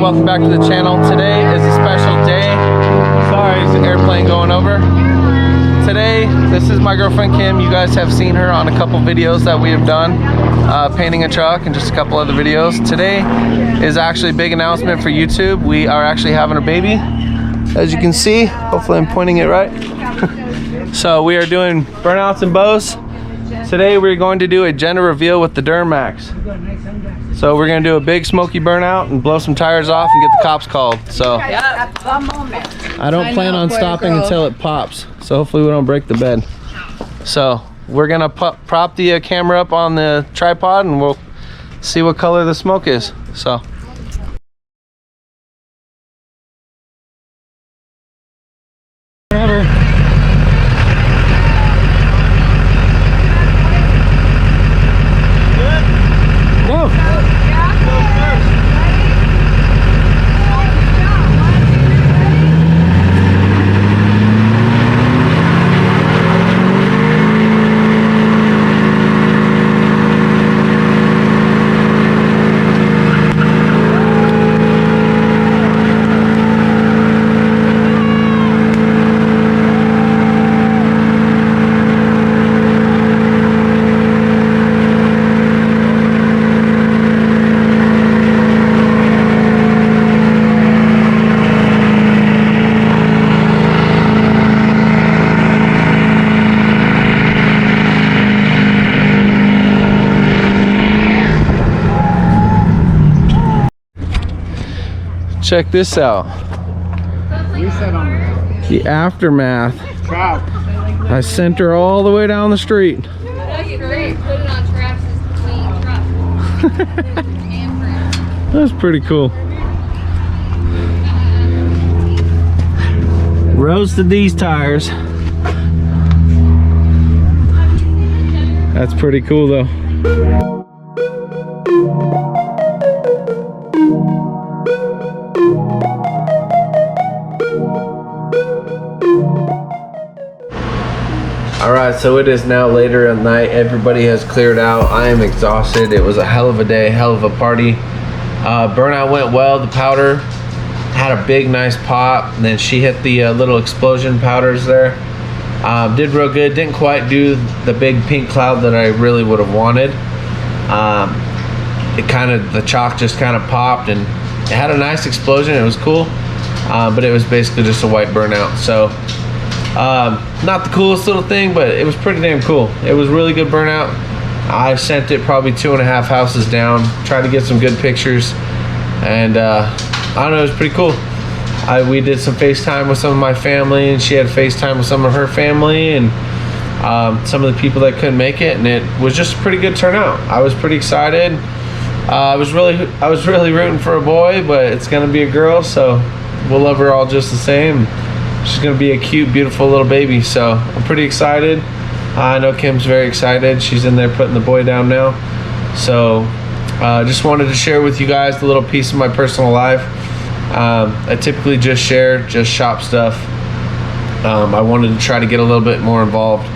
welcome back to the channel. Today is a special day. Sorry, there's an airplane going over. Today, this is my girlfriend Kim. You guys have seen her on a couple videos that we have done, painting a truck and just a couple other videos. Today is actually a big announcement for YouTube. We are actually having a baby, as you can see. Hopefully I'm pointing it right. So we are doing burnouts and bows. Today we're going to do a gender reveal with the Duramax. So we're gonna do a big smoky burnout and blow some tires off and get the cops called. So I don't plan on stopping until it pops. So hopefully we don't break the bed. So we're gonna prop the camera up on the tripod and we'll see what color the smoke is. So. Check this out. The aftermath. I sent her all the way down the street. That's pretty cool. Roasted these tires. That's pretty cool though. Alright, so it is now later at night. Everybody has cleared out. I am exhausted. It was a hell of a day, hell of a party. Burnout went well. The powder had a big, nice pop. And then she hit the little explosion powders there. Did real good. Didn't quite do the big pink cloud that I really would have wanted. The chalk just kind of popped and it had a nice explosion. It was cool. But it was basically just a white burnout. So not the coolest little thing, but it was pretty damn cool. It was really good burnout. I sent it probably 2.5 houses down, tried to get some good pictures, and I don't know, it was pretty cool. We did some FaceTime with some of my family, and she had FaceTime with some of her family, and some of the people that couldn't make it, and it was just a pretty good turnout. I was pretty excited. I was really rooting for a boy, but it's gonna be a girl, so we'll love her all just the same. She's gonna be a cute, beautiful little baby, so I'm pretty excited. I know Kim's very excited. She's in there putting the boy down now. So just wanted to share with you guys the little piece of my personal life. I typically just share shop stuff. I wanted to try to get a little bit more involved,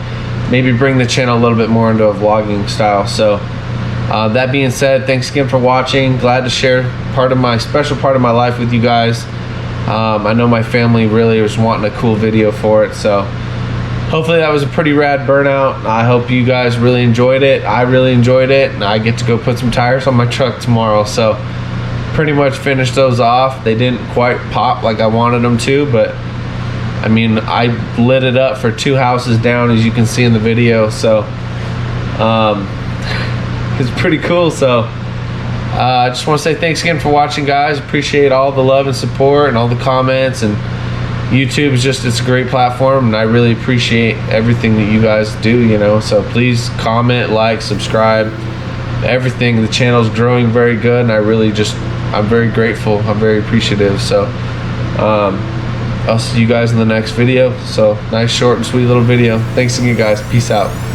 maybe bring the channel a little bit more into a vlogging style. So that being said, thanks again for watching. Glad to share special part of my life with you guys. I know my family really was wanting a cool video for it, so hopefully that was a pretty rad burnout. I hope you guys really enjoyed it. I really enjoyed it, and I get to go put some tires on my truck tomorrow, so pretty much finished those off. They didn't quite pop like I wanted them to, but I mean, I lit it up for 2 houses down, as you can see in the video, so it's pretty cool. So I just want to say thanks again for watching, guys. Appreciate all the love and support and all the comments, and YouTube is it's a great platform, and I really appreciate everything that you guys do, you know. So please comment, like, subscribe, everything. The channel's growing very good, and I'm very grateful. I'm very appreciative. So I'll see you guys in the next video. So nice, short and sweet little video. Thanks again, guys. Peace out.